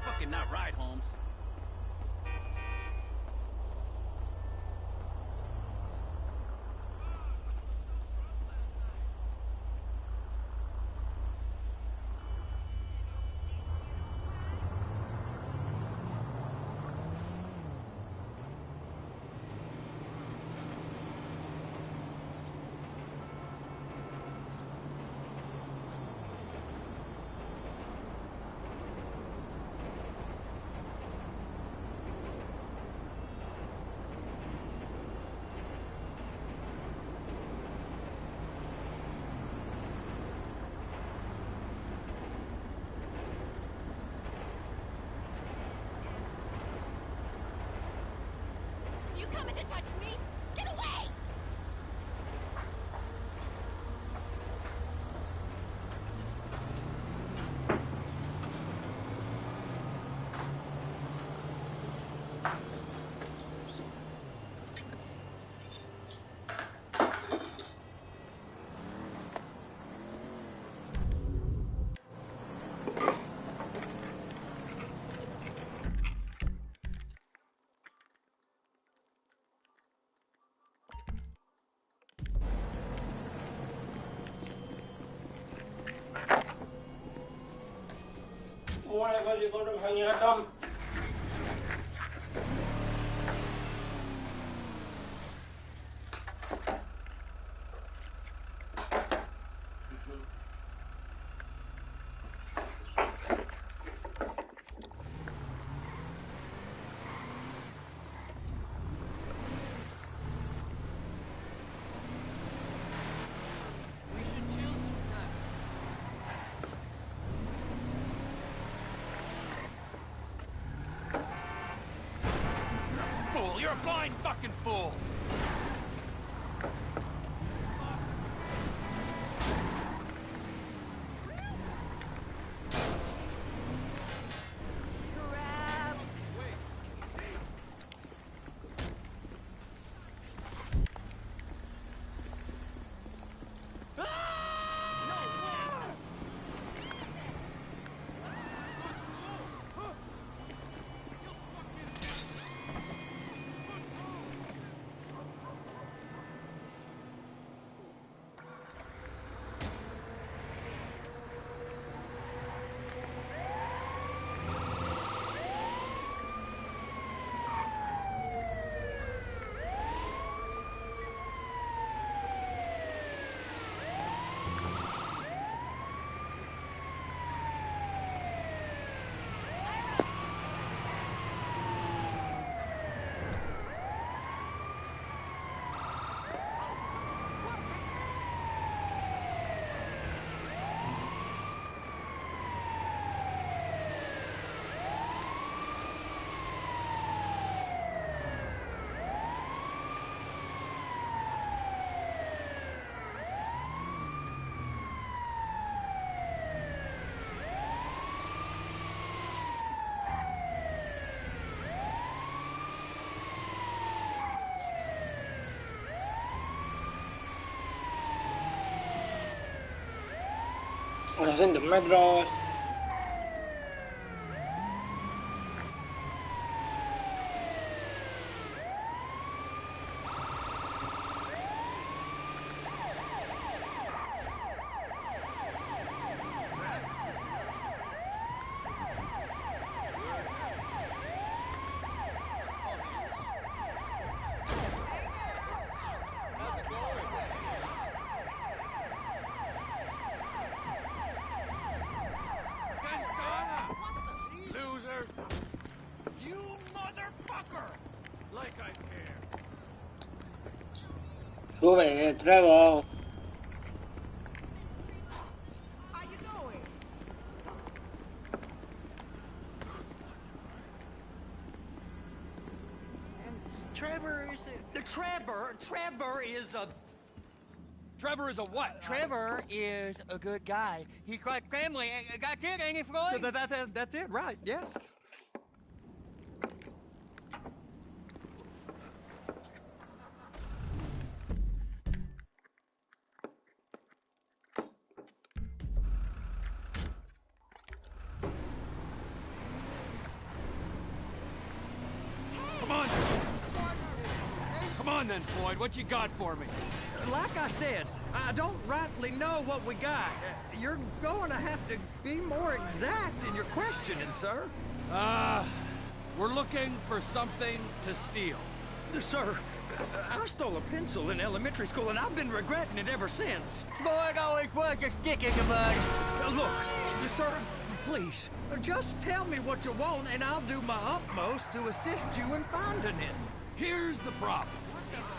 Fucking not right, Holmes. To touch me? Get away! 해가지고 좀 형이나 좀. You're a blind fucking fool! 800 metros. Loser! You motherfucker! Like I care. Sube, Trevor. How you doing? Trevor is a... Trevor is a what? Trevor is a good guy. He's like family. That's it, ain't it, Floyd? That's it, right, yes. Come on! Come on then, Floyd. What you got for me? Like I said, I don't rightly know what we got. You're going to have to be more exact in your questioning, sir. We're looking for something to steal. Sir, I stole a pencil in elementary school, and I've been regretting it ever since. Floyd always was a stick in the mud. Look, sir, please, just tell me what you want, and I'll do my utmost to assist you in finding it. Here's the problem.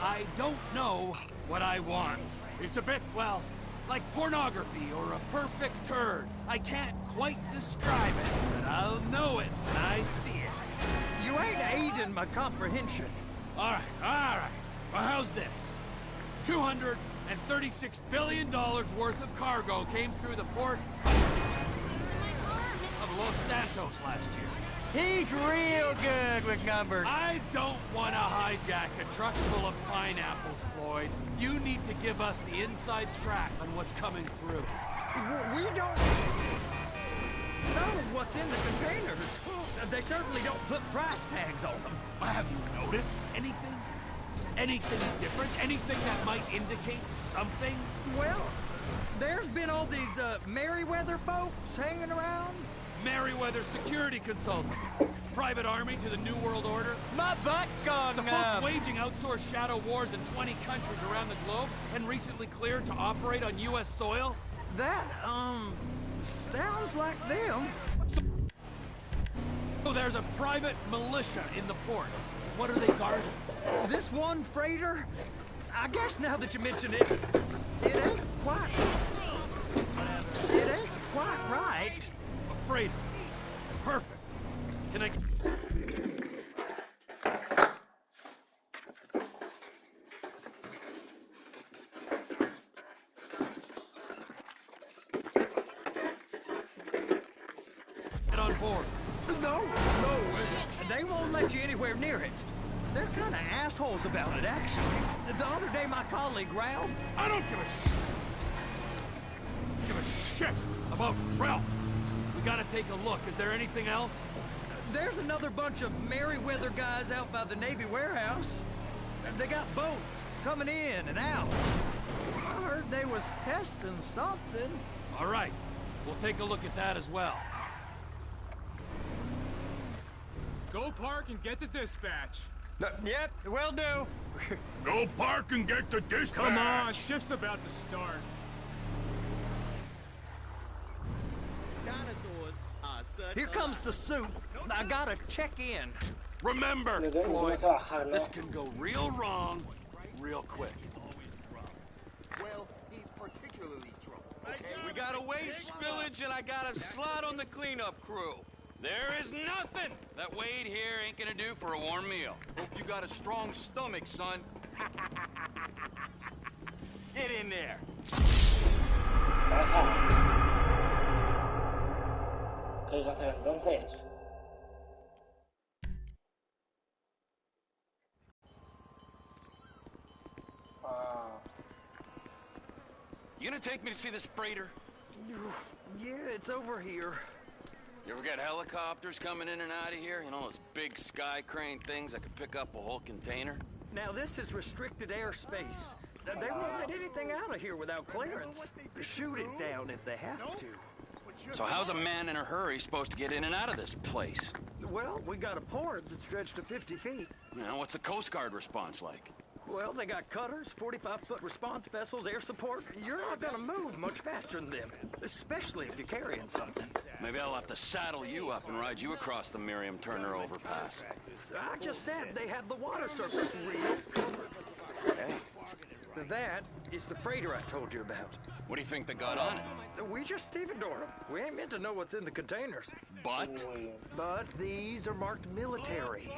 I don't know what I want. It's a bit, well, like pornography or a perfect turd. I can't quite describe it, but I'll know it when I see it. You ain't aiding my comprehension. All right. Well, how's this? $236 billion worth of cargo came through the port of Los Santos last year. He's real good with numbers. I don't want to hijack a truck full of pineapples, Floyd. You need to give us the inside track on what's coming through. We don't know what's in the containers. They certainly don't put price tags on them. Have you noticed anything? Anything different? Anything that might indicate something? Well, there's been all these Merryweather folks hanging around. Merryweather security consultant. Private army to the New World Order. My butt's gone The folks waging outsourced shadow wars in 20 countries around the globe and recently cleared to operate on U.S. soil. That, sounds like them. So there's a private militia in the port. What are they guarding? This one freighter, I guess now that you mention it, it ain't quite right. A freighter. Perfect. Can I... get on board? No, they won't let you anywhere near it. They're kind of assholes about it, actually. The other day, my colleague, Ralph... I don't give a shit about Ralph. We gotta take a look. Is there anything else? There's another bunch of Merryweather guys out by the Navy warehouse. They got boats coming in and out. I heard they was testing something. All right. We'll take a look at that as well. Go park and get to dispatch. Yep, will do. Go park and get the dispatch. Come on, shift's about to start. Here comes the suit. I gotta check in. Remember, Yo tengo que Floyd, trabajar, ¿no? this can go real wrong, real quick. Well, he's particularly drunk. We got a waste spillage and I got a slot on the cleanup crew. There is nothing that Wade here ain't gonna do for a warm meal. Hope you got a strong stomach, son. Get in there. Trabaja. ¿Qué hay que hacer entonces? You gonna take me to see this freighter? Yeah, it's over here. You ever get helicopters coming in and out of here? You know, those big sky crane things that could pick up a whole container? Now, this is restricted airspace. They won't let anything out of here without clearance. Shoot it down if they have to. So how's a man in a hurry supposed to get in and out of this place? Well, we got a port that's stretched to 50 feet. You know, what's the Coast Guard response like? Well, they got cutters, 45-foot response vessels, air support. You're not gonna move much faster than them, especially if you're carrying something. Maybe I'll have to saddle you up and ride you across the Miriam Turner overpass. I just said they have the water surface real covered. Hey, That is the freighter I told you about. what do you think they got on it? We just stevedored them. We ain't meant to know what's in the containers. But? But these are marked military.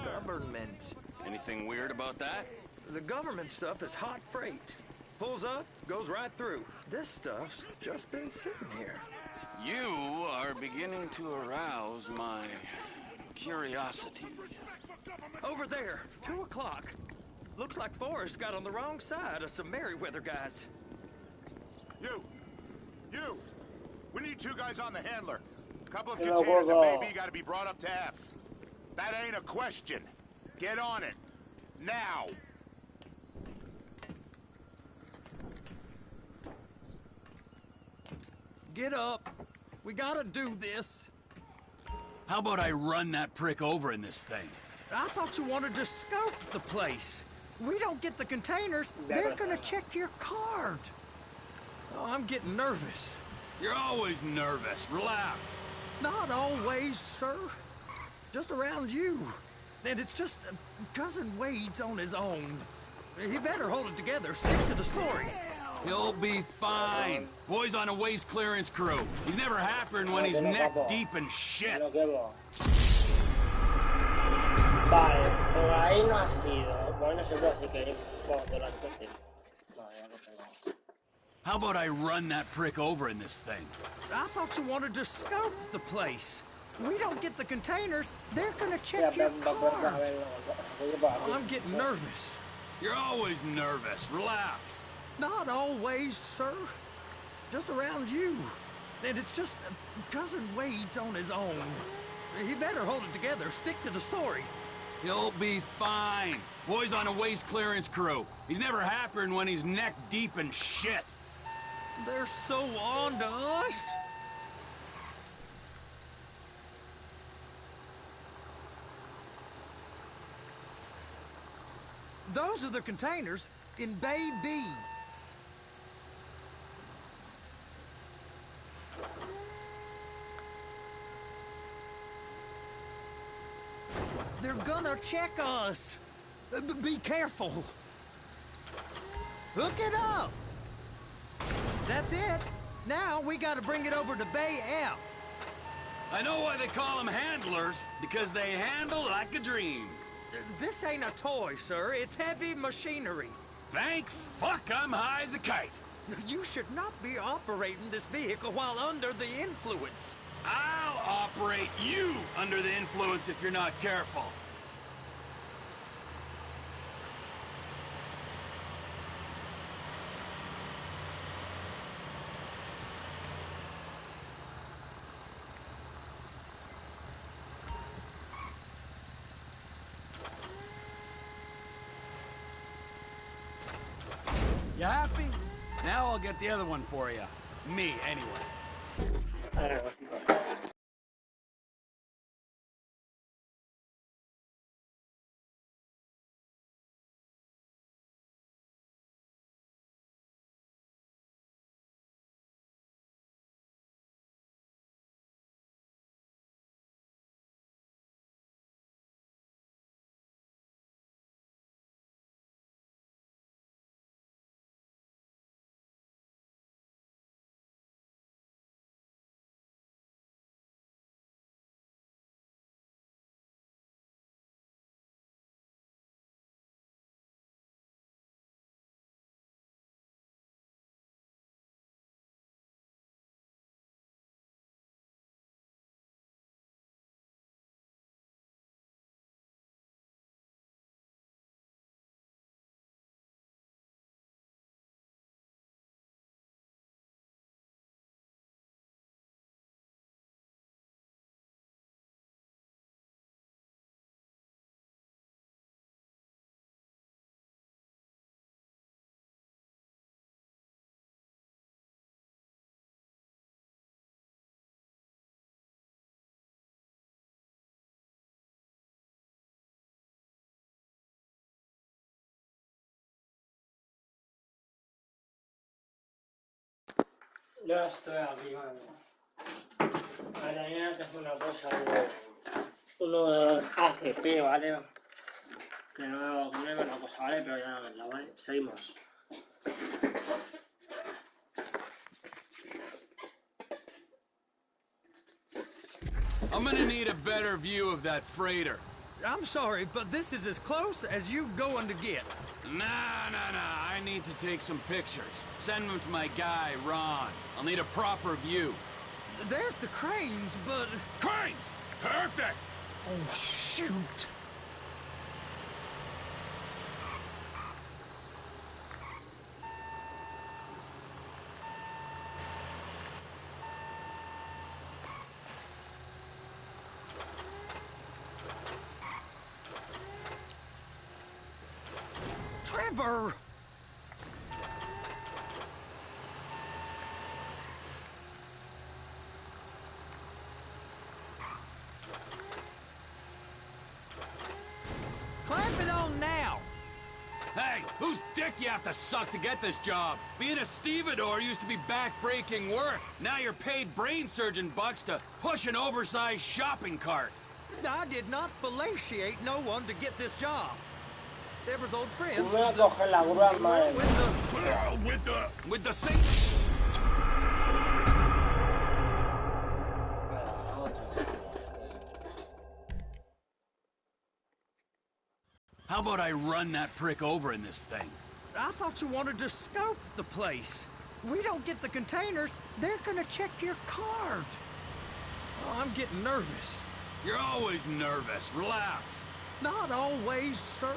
Government. Anything weird about that? The government stuff is hot freight. Pulls up, goes right through. This stuff's just been sitting here. You are beginning to arouse my curiosity. Over there, 2 o'clock. Looks like Forrest got on the wrong side of some Merryweather guys. You! We need 2 guys on the handler. A couple of containers of baby gotta be brought up to F. That ain't a question. Get on it. Now! Get up. We gotta do this. How about I run that prick over in this thing? I thought you wanted to scope the place. We don't get the containers, they're gonna check your card. Oh, I'm getting nervous. You're always nervous. Relax. Not always, sir. Just around you. And it's just Cousin Wade's on his own. He better hold it together. Stick to the story. He'll be fine. Boy's on a waste clearance crew. He's never happened when he's neck deep in shit. Vale, por ahí no has ido. Bueno, no se puede, así que vamos a la cuestión. Vale, ya lo pegamos. How about I run that prick over in this thing? I thought you wanted to scope the place. We don't get the containers, they're gonna check your card. I'm getting nervous. You're always nervous. Relax. Not always, sir. Just around you. And it's just Cousin Wade's on his own. He better hold it together. Stick to the story. He'll be fine. Boy's on a waste clearance crew. He's never happened when he's neck deep in shit. They're so on to us. Those are the containers in Bay B. They're gonna check us. Be careful. Hook it up. That's it. Now we gotta bring it over to Bay F. I know why they call them handlers, because they handle like a dream. This ain't a toy, sir. It's heavy machinery. Thank fuck I'm high as a kite. You should not be operating this vehicle while under the influence. I'll operate you under the influence if you're not careful. You happy? Now I'll get the other one for you. Me, anyway. Yo estoy aquí, vale. Ahora tenía que hacer una cosa, uno ACP, ¿vale? Que no es una cosa, ¿vale? Pero ya no verla, ¿vale? Seguimos. I'm gonna need a better view of that freighter. I'm sorry, but this is as close as you going to get. Nah. I need to take some pictures. Send them to my guy, Ron. I'll need a proper view. There's the cranes, but... Cranes! Perfect! Oh, shoot. Trevor! Clamp it on now! Hey, whose dick you have to suck to get this job? Being a stevedore used to be back-breaking work. Now you're paid brain surgeon bucks to push an oversized shopping cart. I did not fellatiate no one to get this job. Deborah's old friends Voy a coger la grúa, madre. With the same... How about I run that prick over in this thing? I thought you wanted to scope the place. We don't get the containers, they're gonna check your card. Oh, I'm getting nervous. You're always nervous. Relax. Not always, sir.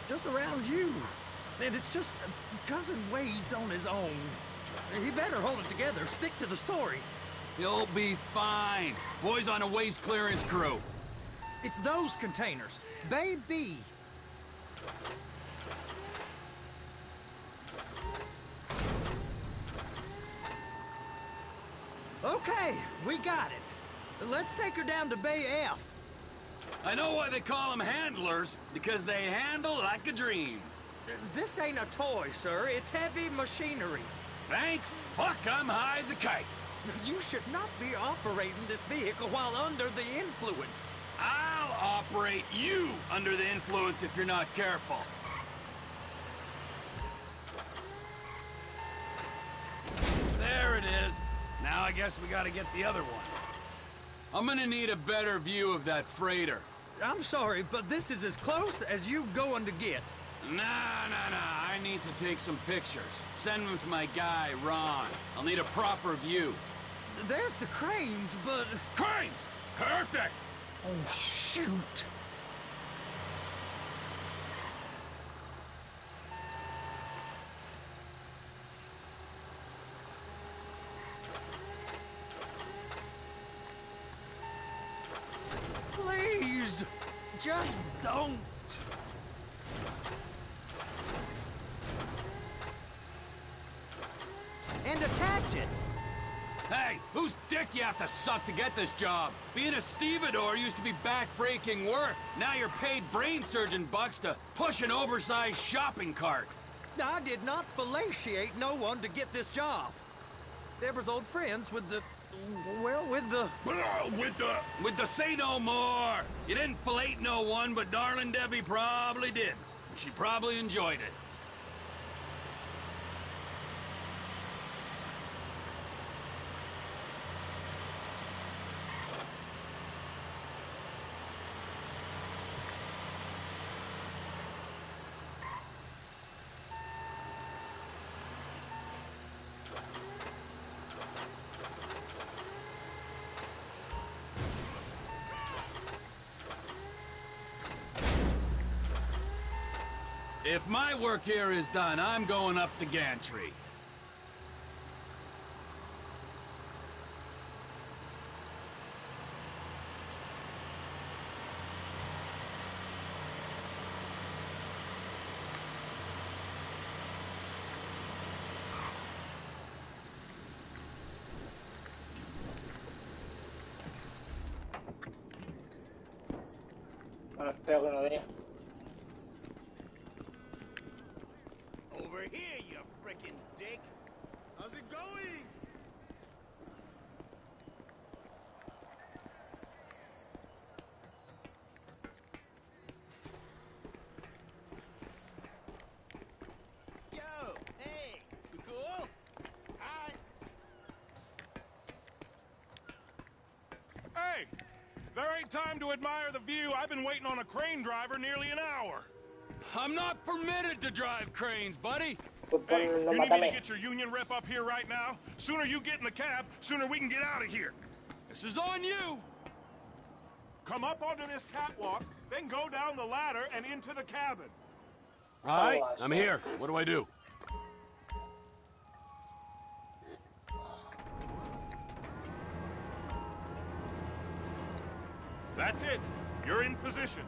Just around you. And it's just Cousin Wade's on his own. He better hold it together, stick to the story. You'll be fine. Boys on a waste clearance crew. It's those containers. Bay B. Okay, we got it. Let's take her down to Bay F. I know why they call them handlers, because they handle like a dream. This ain't a toy, sir. It's heavy machinery. Thank fuck I'm high as a kite. You should not be operating this vehicle while under the influence. I'll operate you under the influence if you're not careful. There it is. Now I guess we gotta get the other one. I'm gonna need a better view of that freighter. I'm sorry, but this is as close as you going to get. Nah. I need to take some pictures. Send them to my guy, Ron. I'll need a proper view. There's the cranes, but... Cranes! Perfect! Oh, shoot. Please, just don't. And attach it. Hey, whose dick you have to suck to get this job? Being a stevedore used to be back-breaking work. Now you're paid brain surgeon bucks to push an oversized shopping cart. I did not fellatiate no one to get this job. Deborah's old friends with the... well, with the... With the say no more. You didn't fillet no one, but darling Debbie probably did. She probably enjoyed it. If my work here is done, I'm going up the gantry. Bueno, espero que no dé. Over here, you frickin' dick. How's it going? time to admire the view. I've been waiting on a crane driver nearly an hour. I'm not permitted to drive cranes, buddy. No Hey, you need me to mátame. get your union rep up here right now? Sooner you get in the cab, sooner we can get out of here. This is on you. Come up onto this catwalk, then go down the ladder and into the cabin. All right, I'm here. What do I do? That's it. You're in position.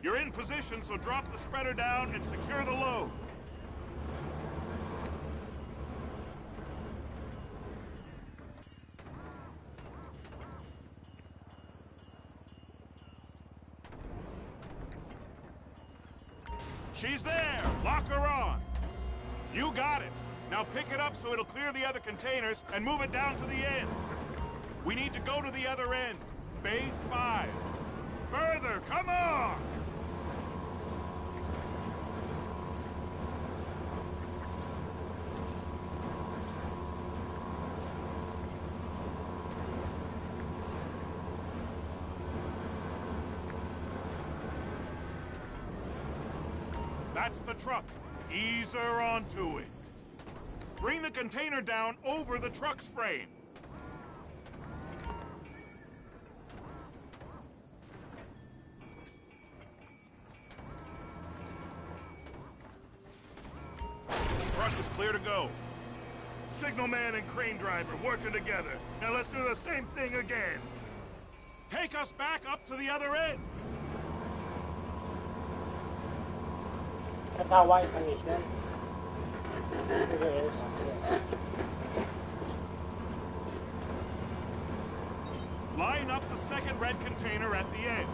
You're in position, so drop the spreader down and secure the load. She's there! Lock her on! You got it! Now pick it up so it'll clear the other containers and move it down to the end. We need to go to the other end. Bay 5. Further, come on! That's the truck. Ease her onto it. Bring the container down over the truck's frame. Truck is clear to go. Signalman and crane driver working together. Now let's do the same thing again. Take us back up to the other end. Está guay esta misión. Line up the second red container at the end.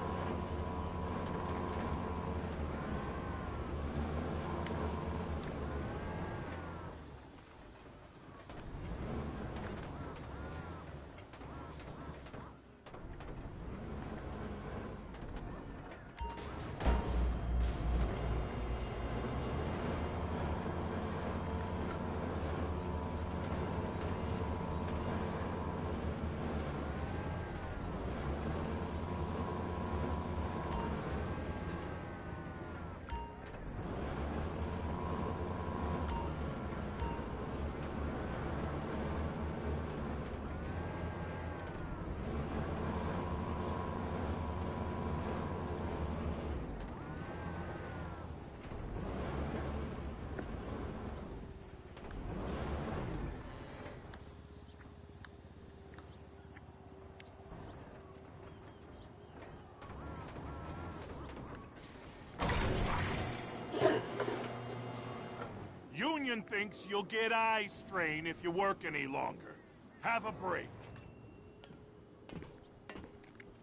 Union thinks you'll get eye strain if you work any longer. Have a break.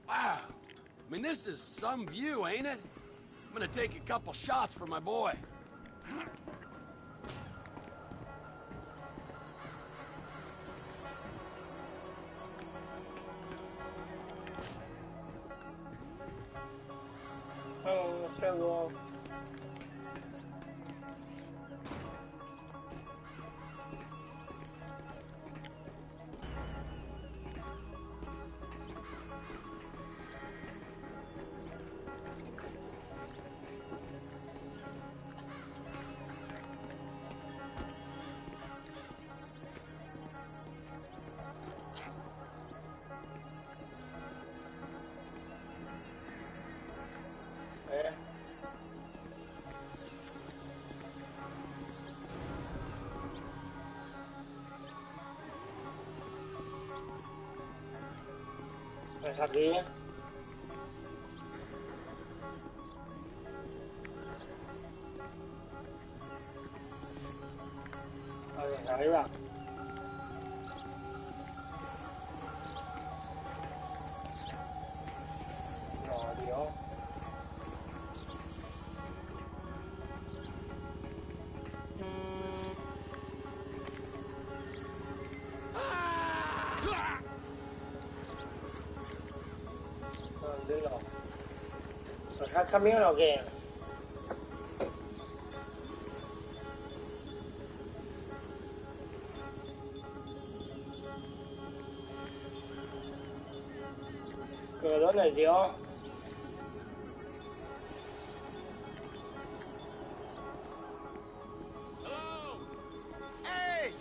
Wow. I mean, this is some view, ain't it? I'm gonna take a couple shots for my boy. Pues aquí. Desde arriba. No, tío. Tranquilo. ¿Nos has cambiado o qué? ¿Pero dónde, tío? Hey!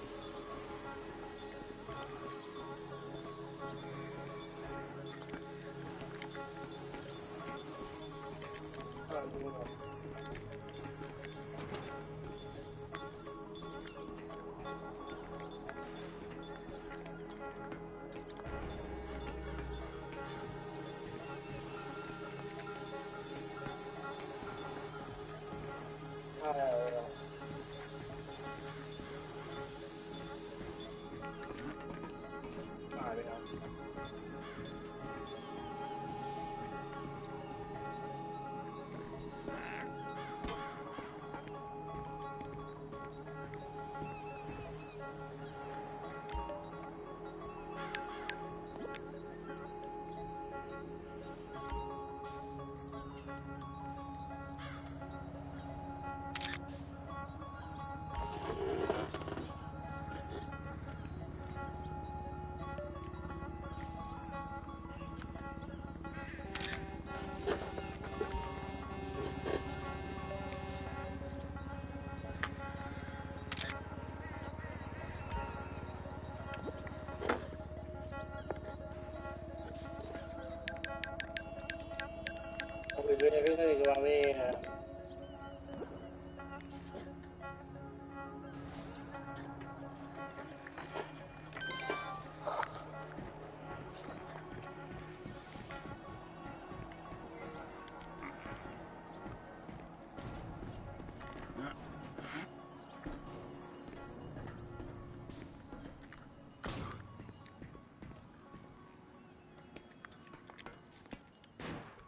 Bisogna vedere che va bene.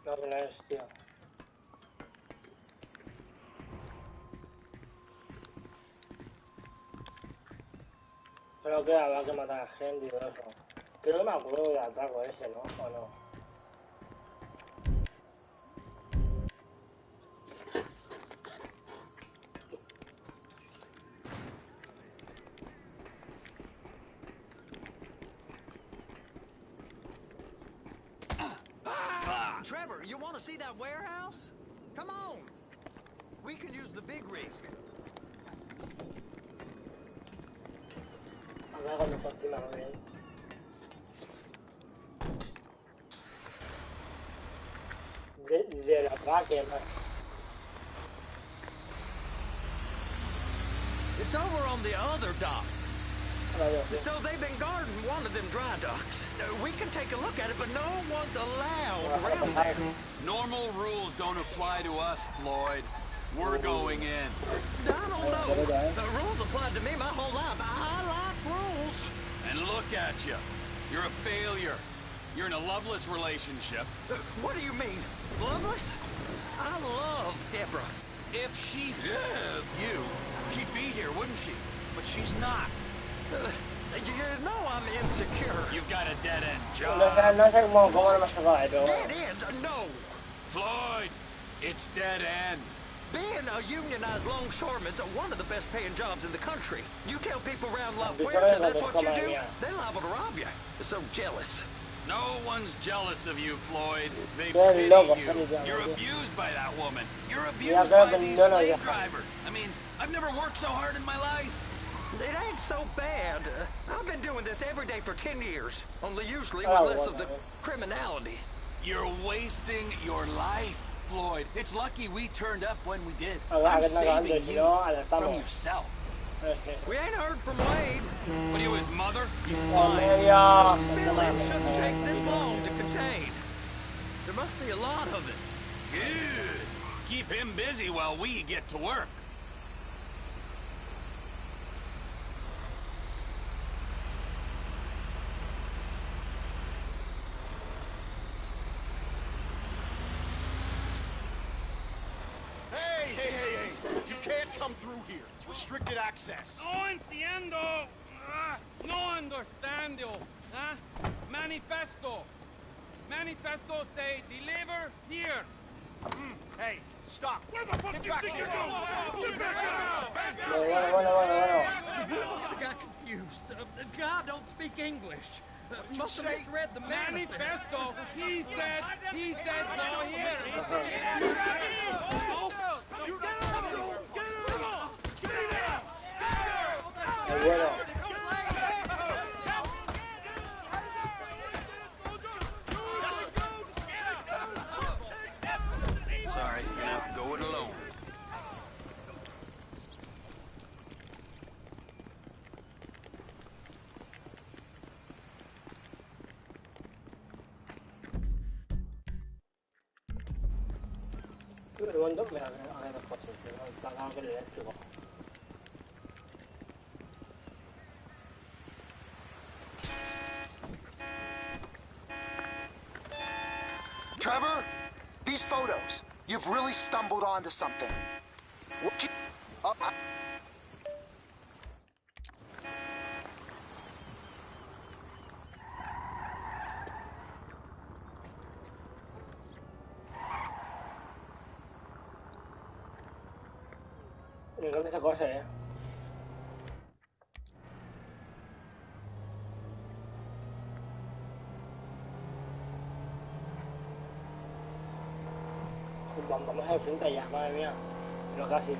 Non è stia. Pero que habrá que matar a gente y todo eso. Que no me acuerdo del ataque ese, ¿no? ¿O no? Trevor, you want to see that warehouse? Come on. We can use the big rig. Acá cuando está encima, muy bien. De la vaca, man. It's over on the other dock. So they've been guarding one of them dry docks. We can take a look at it, but no one's allowed around there. Normal rules don't apply to us, Floyd. We're going in. I don't know. The rules applied to me my whole life. I like rules. And look at you. You're a failure. You're in a loveless relationship. What do you mean? Loveless? I love Deborah. If she loved you, she'd be here, wouldn't she? But she's not. You know I'm insecure. You've got a dead-end job. No sé cómo lo hemos sacado, pero... Dead end? No. Floyd, it's dead end. Being a unionized longshoreman's one of the best paying jobs in the country. You tell people around La Puerta that's what you do, they're liable to rob you. They're so jealous. No one's jealous of you, Floyd. They pity you. You're abused by that woman. You're abused by these slave drivers. I mean, I've never worked so hard in my life. It ain't so bad. I've been doing this every day for 10 years. Only usually with less of the criminality. You're wasting your life, Floyd. It's lucky we turned up when we did. I'm saving you from yourself. We ain't heard from Wade. What are you, his mother? He's fine. The spilling shouldn't take this long to contain. There must be a lot of it. Good. Keep him busy while we get to work. Hey! You can't come through here. It's restricted access. No entiendo. No understando. Manifesto. Manifesto say deliver here. Hey, stop. Where the fuck do you think you're going? Bueno. I must have got confused. God don't speak English. Must have misread the Manifesto. He said go here. Bueno. Sorry, you're gonna have to go it alone. De momento me haré dos coches, pero está claro que el eléctrico. Trevor, these photos. You've really stumbled onto something. Me encanta esa cosa, Vamos al frente ya, madre mía. Pero casi.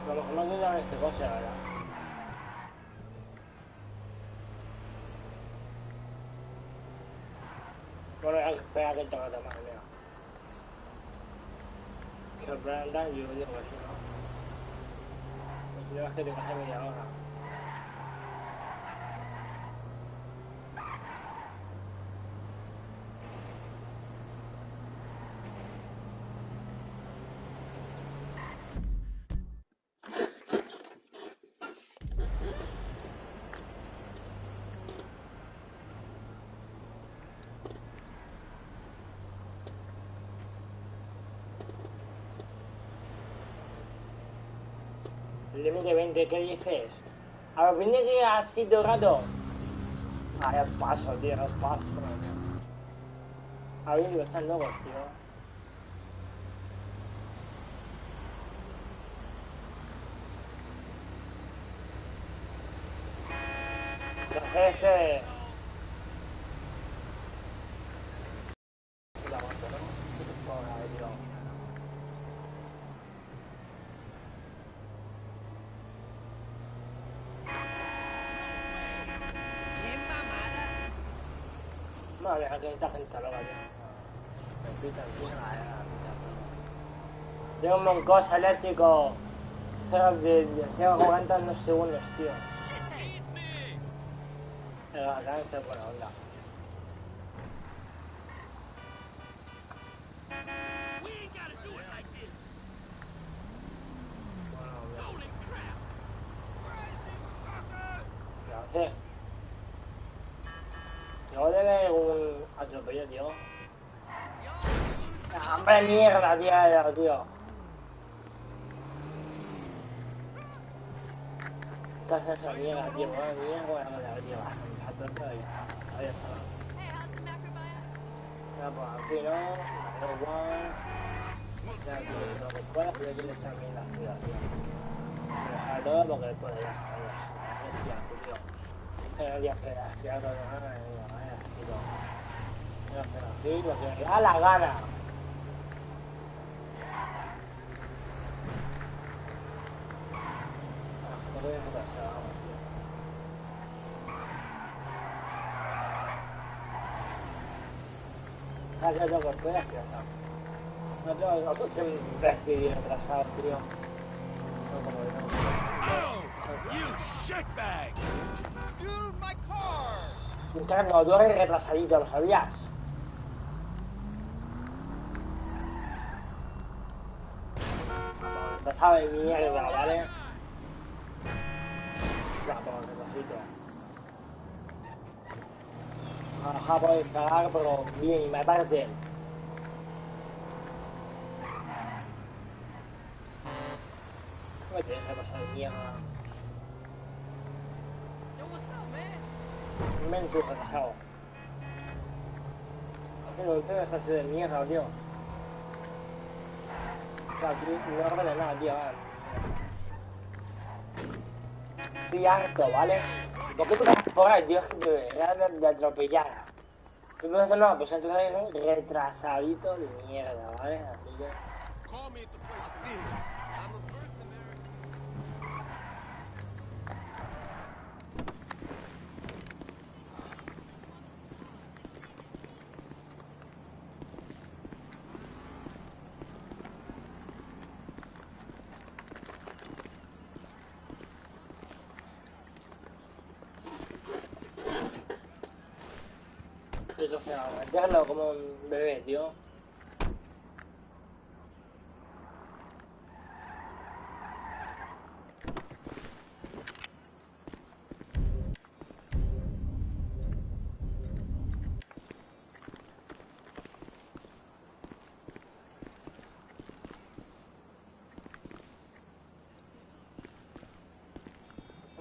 A lo mejor no te dan este coche, la verdad. Bueno, espera que toque, madre mía. Que Brandon, yo digo que si no. Pues yo es que te coge media hora. Límite 20, ¿qué dices? A lo fin de que ha sido rato. Ah, ya paso, tío, ya paso. A ver, están locos, tío. Entonces, la moto, ¿no? Pobre, tío. Madre mía, que esta gente está loca, tío. Me pitan, tío. Tengo un moncosa eléctrico. De 0,40 en 2 segundos, tío. Pero acá no se buena onda. ¿Qué hace? Luego debe un atropello, tío. ¡Hombre, mierda, tío! ¿Qué haces esa mierda, tío? Buena mierda, tío. Atropello ya. Adiós, chaval. Ya, pues aquí, ¿no? No, igual. Ya, tío, lo que pueda, pero hay que estar bien en la ciudad, tío. Dejar todo porque después ya está, ya es cierto, tío. Pero ya que la ciudad no me gana, tío. Voy a hacer así, lo que me da la gana. No voy a pasar, vamos, tío. Ah, ya tengo que puedas, tío. No tengo otro imbécil y retrasado, tío. No como yo. Oh, you shitbag! Dude, my car! Un cargador retrasadito, ¿lo sabías? Retrasado de mierda, ¿vale? Ya, por retrasito. Ajá, puedes cagar, pero bien, y me parte. ¿Cómo te deja pasar de mierda? Mente retrasado. Es que lo que es así de mierda, tío. O sea, aquí no arregla nada, tío. Estoy harto, ¿vale? ¿Por qué tú vas por ahí, tío? Es que me ganas de atropellar. Primero eso no, pues entonces hay un retrasadito de mierda, ¿vale? Así que... Call me at the place you feel. I'm a birth American. O sea, meterlo como un bebé, tío.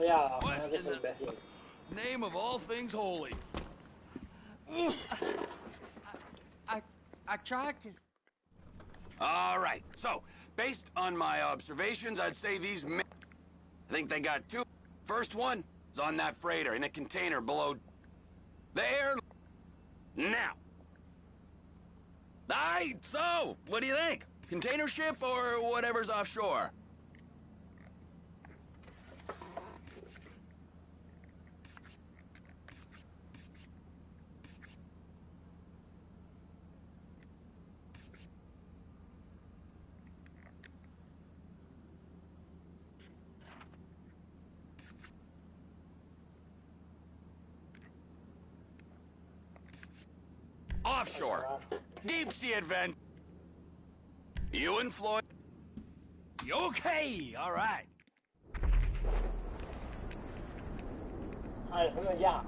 Ya, What que in es the imbécil. name of all things holy? I tried to... All right, so, based on my observations, I'd say these men... I think they got two. First one is on that freighter in a container below... there. Now. Aight, so, what do you think? Container ship or whatever's offshore? Offshore. Deep sea advent. You and Floyd. Okay, all right. Ah, eso no ya.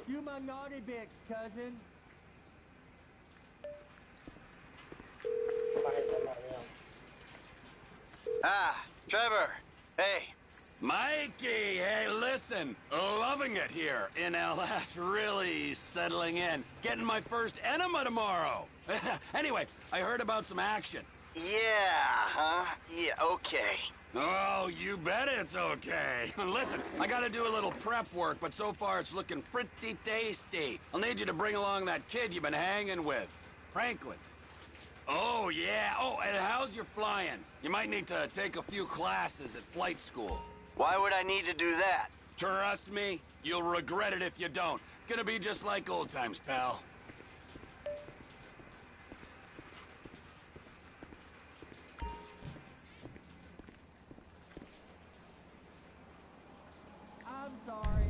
You my naughty bitch, cousin. Ah, Trevor. Hey. Mikey, hey, listen. Loving it here in LS. Really settling in. Getting my first enema tomorrow. Anyway, I heard about some action. Yeah, huh? Yeah, okay. Oh, you bet it's okay. Listen, I gotta do a little prep work, but so far it's looking pretty tasty. I'll need you to bring along that kid you've been hanging with, Franklin. Oh, yeah. Oh, and how's your flying? You might need to take a few classes at flight school. Why would I need to do that? Trust me, you'll regret it if you don't. Gonna be just like old times, pal. I'm sorry.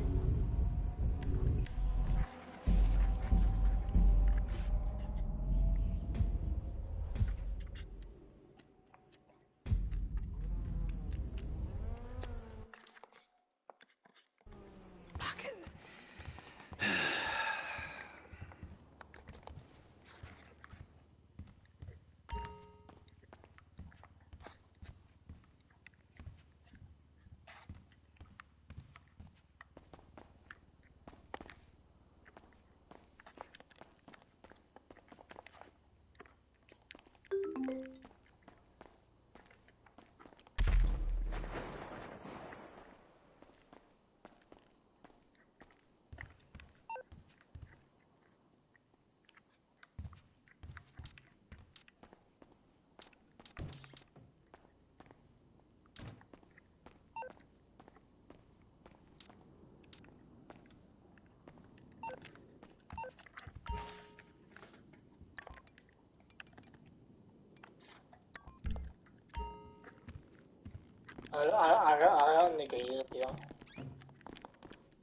¿A dónde hay que ir, tío?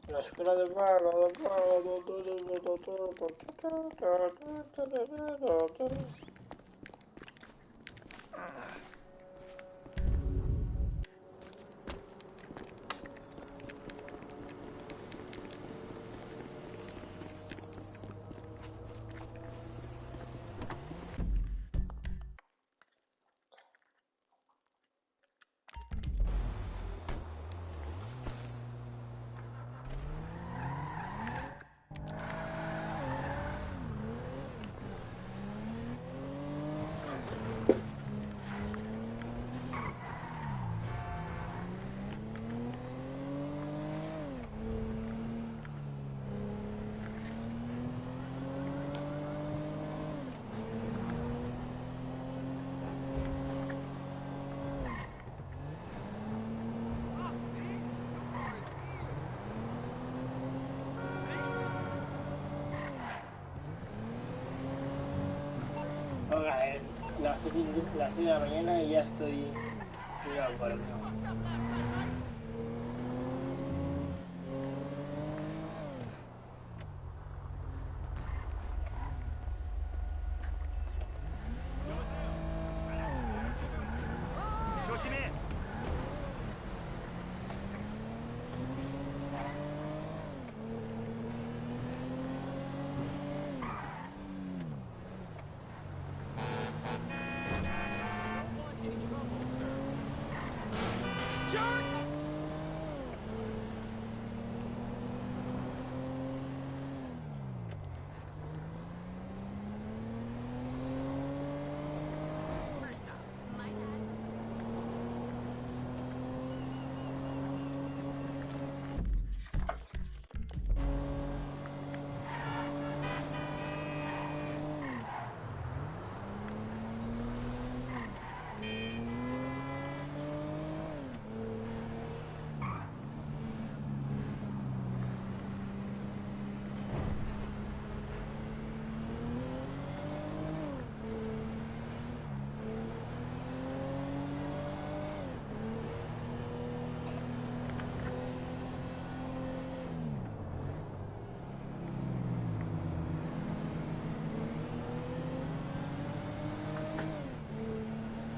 La escuela de verano, las 6 de la mañana y ya estoy dormido. 조심해.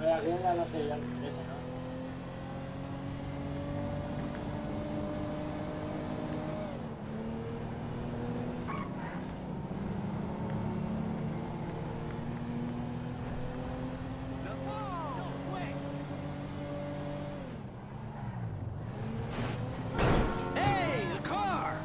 La tienda no sé, ya me interesa, ¿no? Hey, the car!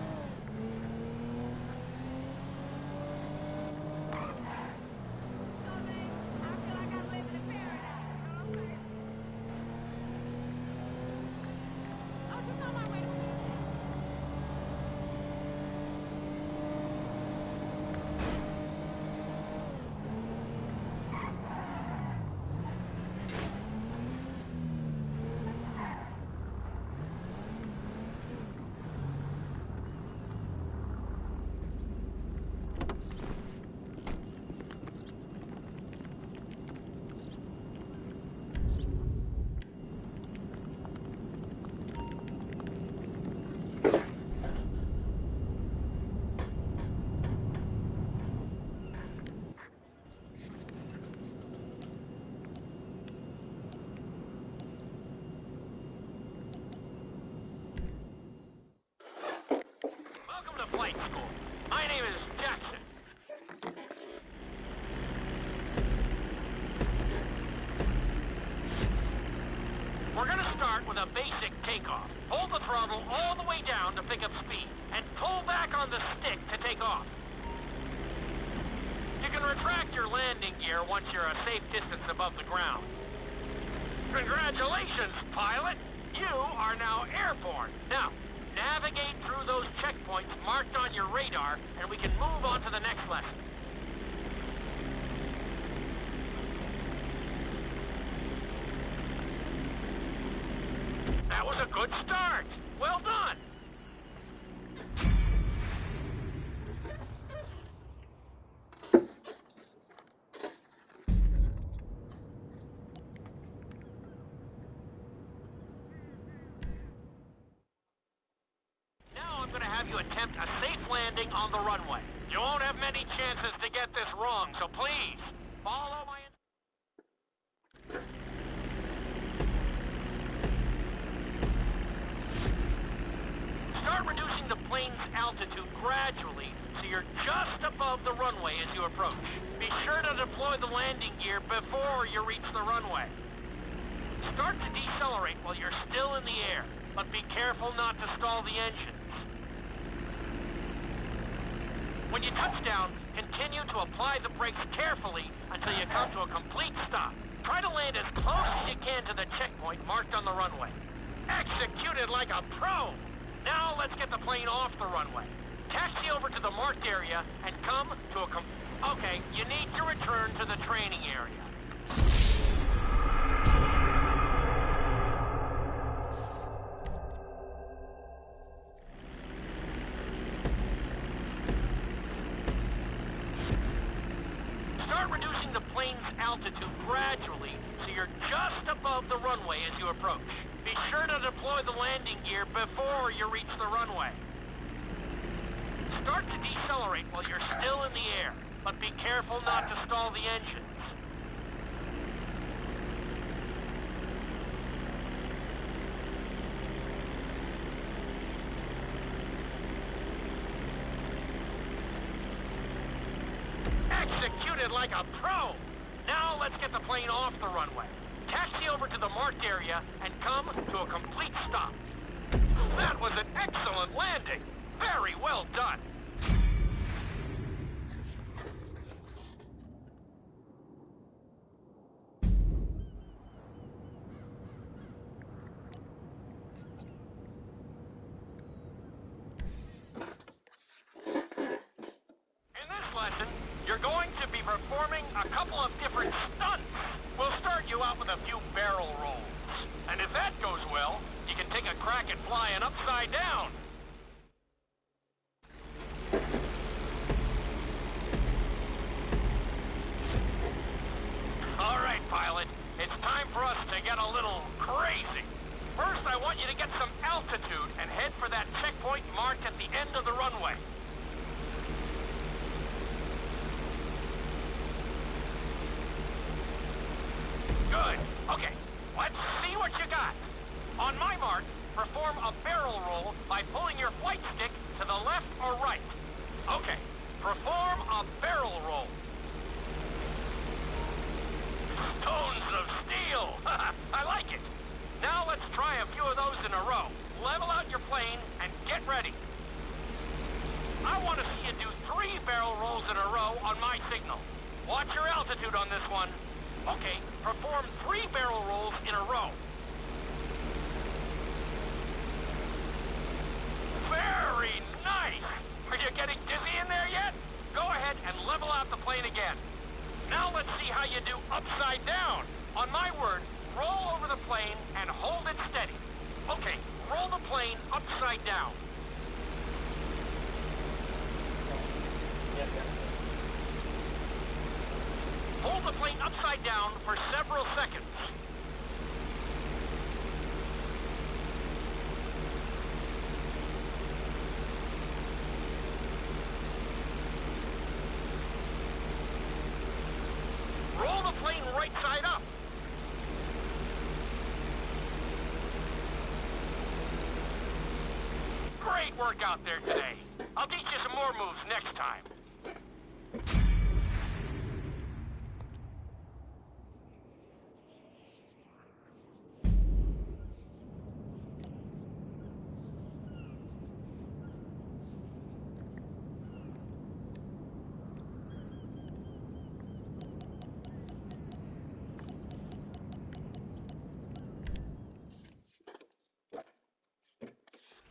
Welcome to flight school. My name is Jackson. We're gonna start with a basic takeoff. Hold the throttle all the way down to pick up speed, and pull back on the stick to take off. You can retract your landing gear once you're a safe distance above the ground. Congratulations, pilot! You are now airborne. Now, navigate through those checkpoints marked on your radar, and we can move on to the next lesson. That was a good start. Well done. Now I'm going to have you attempt a safe landing on the runway. You won't have many chances to get this wrong, so please, follow my... Start reducing the plane's altitude gradually so you're just above the runway as you approach. Be sure to deploy the landing gear before you reach the runway. Start to decelerate while you're still in the air, but be careful not to stall the engines. When you touch down, continue to apply the brakes carefully until you come to a complete stop. Try to land as close as you can to the checkpoint marked on the runway. Executed like a pro! Now let's get the plane off the runway. Taxi over to the marked area and come to a Okay, you need to return to the training area. Start reducing the plane's altitude gradually so you're just above the runway as you approach. Be sure to deploy the landing gear before you reach the runway. Start to decelerate while you're still in the air, but be careful not to stall the engines. Executed like a pro! Now let's get the plane off the runway. Taxi over to the marked area and come to a complete stop. That was an excellent landing! Very well done! In this lesson, you're going to be performing a couple of different stunts. We'll start you out with a few barrel rolls. And if that goes well, you can take a crack at flying upside down. All right, pilot. It's time for us to get a little crazy. First, I want you to get some altitude and head for that checkpoint marked at the end of the runway. Good. Okay, let's see what you got. On my mark, perform a barrel roll by pulling your flight stick to the left or right. Okay, perform a barrel roll. Stones of steel! I like it. Now let's try a few of those in a row. Level out your plane and get ready. I want to see you do 3 barrel rolls in a row on my signal. Watch your altitude on this one. Okay, perform 3 barrel rolls in a row. Very nice! Are you getting dizzy in there yet? Go ahead and level out the plane again. Now let's see how you do upside down. On my word, roll over the plane and hold it steady. Okay, roll the plane upside down. Hold the plane upside down for several seconds. Roll the plane right side up. Great work out there today. I'll teach you some more moves next time.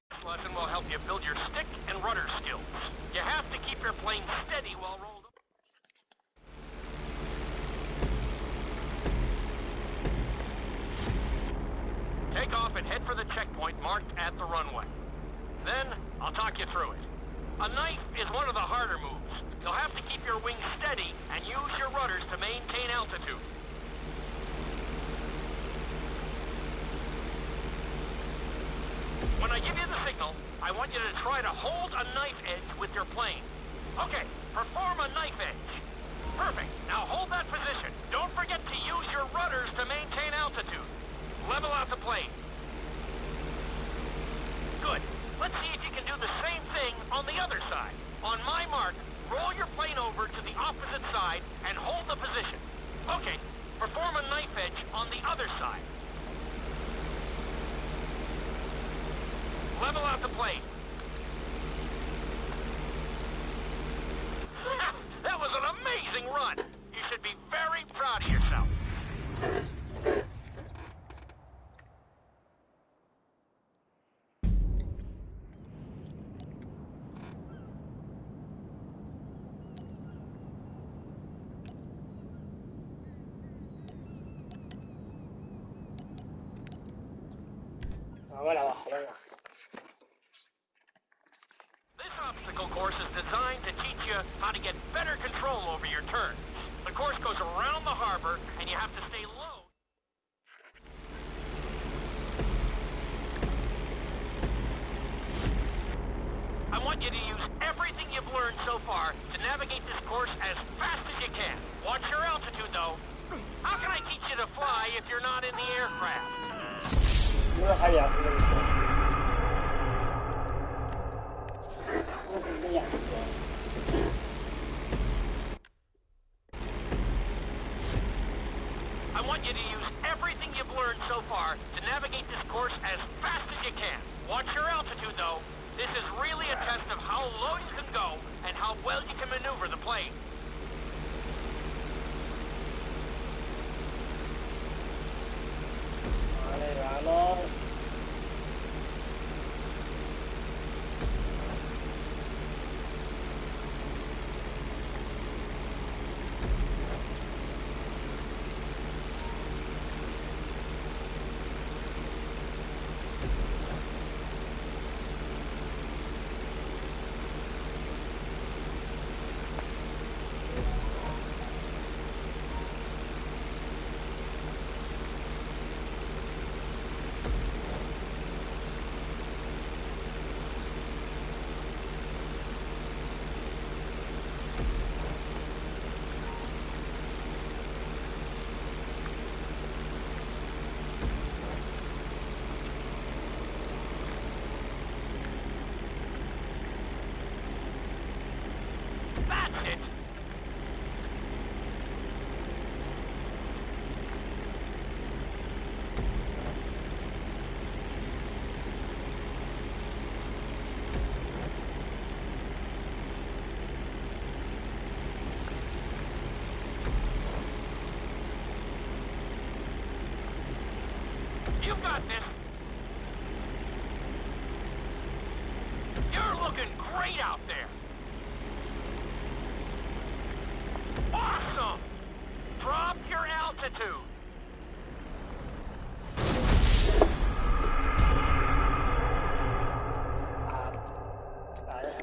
This lesson will help you build your stick and rudder skills. You have to keep your plane steady while rolled up. Take off and head for the checkpoint marked at the runway. Then, I'll talk you through it. A knife is one of the harder moves. You'll have to keep your wings steady and use your rudders to maintain altitude. When I give you the signal, I want you to try to hold a knife edge with your plane. Okay, perform a knife edge. Perfect. Now hold that position. Don't forget to use your rudders to maintain altitude. Level out the plane. Good. Let's see if you can do the same thing on the other side. On my mark, roll your plane over to the opposite side and hold the position. Okay, perform a knife edge on the other side. Level out the plane. That was an amazing run. You should be very proud of yourself. Ahora abajo, venga. This obstacle course is designed to teach you how to get better control over your turns. The course goes around the harbor, and you have to stay low. I want you to use everything you've learned so far to navigate this course as fast as you can. Watch your altitude, though. How can I teach you to fly if you're not in the aircraft? No lo sabía. I want you to use everything you've learned so far to navigate this course as fast as you can. Watch your altitude, though. This is really a test of how low you can go and how well you can maneuver the plane. Vale, vamos. That's it! You've got this. You're looking great out there. Awesome! Drop your altitude.